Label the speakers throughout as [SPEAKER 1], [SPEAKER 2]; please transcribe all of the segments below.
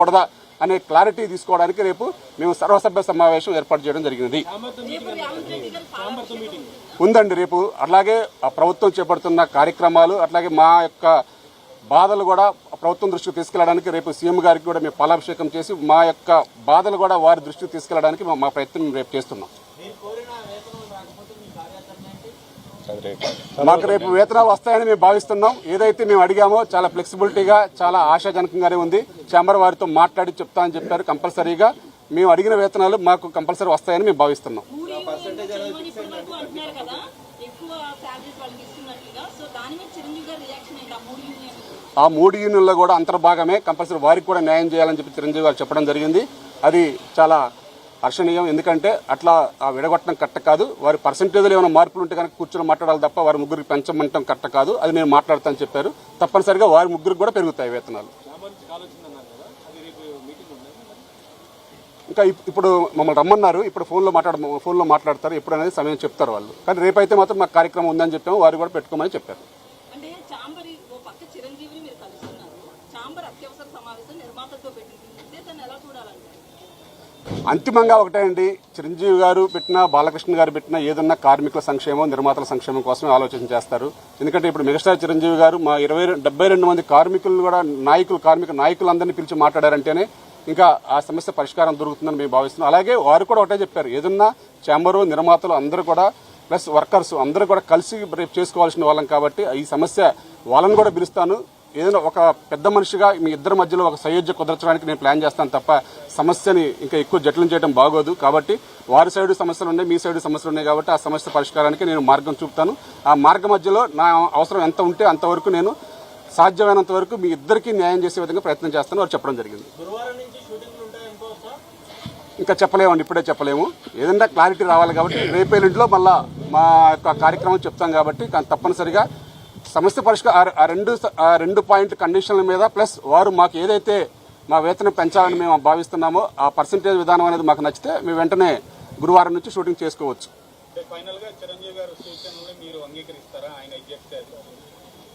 [SPEAKER 1] కూడదా అనే క్లారిటీ తీసుకోవడానికి రేపు మేము సర్వసభ్య సమావేశం ఏర్పాటు చేయడం జరిగినది. ఉందండి రేపు. అలాగే ప్రభుత్వం చేపడుతున్న కార్యక్రమాలు అట్లాగే మా యొక్క బాధలు కూడా ప్రభుత్వం దృష్టికి తీసుకెళ్లడానికి రేపు సీఎం గారికి కూడా మేము పాలాభిషేకం చేసి మా యొక్క బాధలు కూడా వారి దృష్టికి తీసుకెళ్లడానికి మా ప్రయత్నం రేపు చేస్తున్నాం. మాకు రేపు వేతనాలు వస్తాయని మేము భావిస్తున్నాం. ఏదైతే మేము అడిగామో చాలా ఫ్లెక్సిబిలిటీగా చాలా ఆశాజనకంగానే ఉంది. ఛాంబర్ వారితో మాట్లాడి చెప్తా అని చెప్పారు. కంపల్సరీగా మేము అడిగిన వేతనాలు మాకు కంపల్సరీ వస్తాయని మేము భావిస్తున్నాం. ఆ 3 యూనియన్లో కూడా అంతర్భాగమే. కంపల్సరీ వారికి కూడా న్యాయం చేయాలని చెప్పి చిరంజీవి గారు చెప్పడం జరిగింది. అది చాలా హర్షణీయం. ఎందుకంటే అట్లా విడగొట్టడం కరెక్ట్ కాదు. వారి పర్సంటేజ్లో ఏమైనా మార్పులు ఉంటే కనుక కూర్చొని మాట్లాడాలి తప్ప వారి ముగ్గురికి పెంచమంటం కరెక్ట్ కాదు. అది నేను మాట్లాడతానని చెప్పారు. తప్పనిసరిగా వారి ముగ్గురికి కూడా పెరుగుతాయి వేతనాలు. ఇంకా ఇప్పుడు మమ్మల్ని రమ్మన్నారు. ఇప్పుడు ఫోన్లో మాట్లాడతారు. ఎప్పుడు అనేది సమయం చెప్తారు వాళ్ళు. కానీ రేపైతే మాత్రం మాకు కార్యక్రమం ఉందని చెప్పాము. వారు కూడా పెట్టుకోమని చెప్పారు. అంతిమంగా ఒకటే అండి, చిరంజీవి గారు పెట్టినా బాలకృష్ణ గారు పెట్టినా ఏదన్నా కార్మికుల సంక్షేమం నిర్మాతల సంక్షేమం కోసమే ఆలోచన చేస్తారు. ఎందుకంటే ఇప్పుడు మెగాస్టార్ చిరంజీవి గారు మా 72 మంది కార్మికులు కూడా కార్మిక నాయకులందరినీ పిలిచి మాట్లాడారంటేనే ఇంకా ఆ సమస్య పరిష్కారం దొరుకుతుందని మేము భావిస్తున్నాం. అలాగే వారు కూడా ఒకటే చెప్పారు, ఏదన్నా ఛాంబరు నిర్మాతలు అందరూ కూడా ప్లస్ వర్కర్స్ అందరూ కూడా కలిసి రేపు చేసుకోవాల్సిన వాళ్ళం కాబట్టి ఈ సమస్య వాళ్ళని కూడా పిలుస్తాను. ఏదైనా ఒక పెద్ద మనిషిగా మీ ఇద్దరి మధ్యలో ఒక సయోధ్య కుదర్చడానికి నేను ప్లాన్ చేస్తాను తప్ప సమస్యని ఇంకా ఎక్కువ జటిలం చేయడం బాగోదు. కాబట్టి వారి సైడు సమస్యలు ఉన్నాయి, మీ సైడు సమస్యలు ఉన్నాయి. కాబట్టి ఆ సమస్య పరిష్కారానికి నేను మార్గం చూపుతాను. ఆ మార్గం మధ్యలో నా అవసరం ఎంత ఉంటే అంతవరకు నేను సాధ్యమైనంత వరకు మీ ఇద్దరికీ న్యాయం చేసే విధంగా ప్రయత్నం చేస్తాను వారు చెప్పడం జరిగింది. ఇంకా చెప్పలేమండి, ఇప్పుడే చెప్పలేము. ఏదైనా క్లారిటీ రావాలి కాబట్టి రేపేళ్ళింట్లో మళ్ళా మా యొక్క కార్యక్రమం చెప్తాం కాబట్టి తప్పనిసరిగా సమస్య పరిష్కారం ఆ రెండు పాయింట్ కండిషన్ల మీద ప్లస్ వారు మాకు ఏదైతే మా వేతనం పెంచాలని మేము భావిస్తున్నామో ఆ పర్సంటేజ్ విధానం అనేది మాకు నచ్చితే మేము వెంటనే గురువారం నుంచి షూటింగ్ చేసుకోవచ్చు.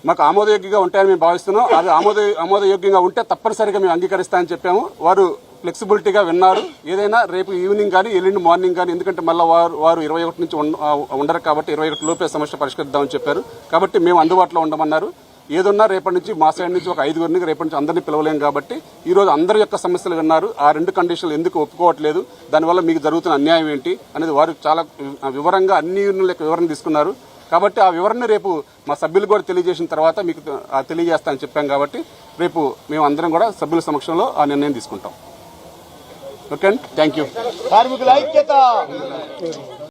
[SPEAKER 1] మాకు ఆమోదయోగ్యంగా ఉంటాయని మేము భావిస్తున్నాం. అది ఆమోదయోగ్యంగా ఉంటే తప్పనిసరిగా మేము అంగీకరిస్తామని చెప్పాము. వారు ఫ్లెక్సిబిలిటీగా విన్నారు. ఏదైనా రేపు ఈవినింగ్ కానీ ఎల్లుండి మార్నింగ్ కానీ, ఎందుకంటే మళ్ళీ వారు 21 నుంచి ఉండరు కాబట్టి 21 లోపే సమస్య పరిష్కరిద్దామని చెప్పారు. కాబట్టి మేము అందుబాటులో ఉండమన్నారు. ఏదన్నా రేపటి నుంచి మా సైడ్ నుంచి ఒక 5గురిని రేపటి నుంచి అందరినీ పిలవలేం కాబట్టి ఈ రోజు అందరి యొక్క సమస్యలు విన్నారు. ఆ 2 కండిషన్లు ఎందుకు ఒప్పుకోవట్లేదు, దానివల్ల మీకు జరుగుతున్న అన్యాయం ఏంటి అనేది వారు చాలా వివరంగా అన్ని యూనియన్ల యొక్క వివరణ తీసుకున్నారు. కాబట్టి ఆ వివరణ రేపు మా సభ్యులు కూడా తెలియజేసిన తర్వాత మీకు తెలియజేస్తానని చెప్పాం. కాబట్టి రేపు మేము అందరం కూడా సభ్యుల సమక్షంలో ఆ నిర్ణయం తీసుకుంటాం. ఓకే అండి, థ్యాంక్ యూ.